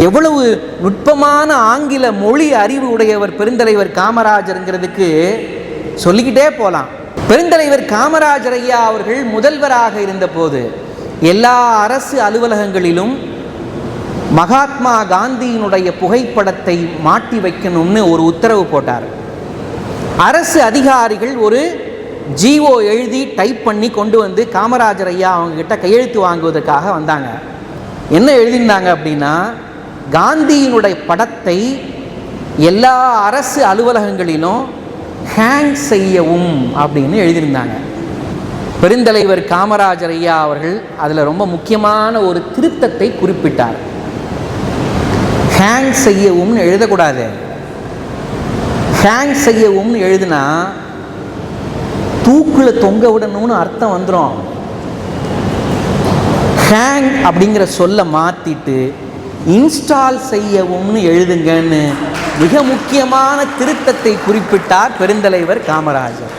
எவ்வளவு நுட்பமான ஆங்கில மொழி அறிவு உடையவர் பெருந்தலைவர் காமராஜருங்கிறதுக்கு சொல்லிக்கிட்டே போகலாம். பெருந்தலைவர் காமராஜர் ஐயா அவர்கள் முதல்வராக இருந்தபோது எல்லா அரசு அலுவலகங்களிலும் மகாத்மா காந்தியினுடைய புகைப்படத்தை மாட்டி வைக்கணும்னு ஒரு உத்தரவு போட்டார். அரசு அதிகாரிகள் ஒரு ஜிஓ எழுதி டைப் பண்ணி கொண்டு வந்து காமராஜர் ஐயா அவங்க கிட்ட கையெழுத்து வாங்குவதற்காக வந்தாங்க. என்ன எழுதியிருந்தாங்க அப்படின்னா, காந்தியினுடைய படத்தை எல்லா அரசு அலுவலகங்களிலும் ஹேங் செய்யவும் அப்படின்னு எழுதியிருந்தாங்க. பெருந்தலைவர் காமராஜர் ஐயா அவர்கள் அதில் ரொம்ப முக்கியமான ஒரு திருத்தத்தை குறிப்பிட்டார். ஹேங் செய்யவும்னு எழுதக்கூடாது. ஹேங் செய்யவும்னு எழுதுனா தூக்கில் தொங்க விடணும்னு அர்த்தம் வந்துடும். ஹேங் அப்படிங்கிற சொல்ல மாற்றிட்டு இன்ஸ்டால் செய்யவும்னு எழுதுங்கன்னு மிக முக்கியமான திருத்தத்தை குறிப்பிட்டார் பெருந்தலைவர் காமராஜர்.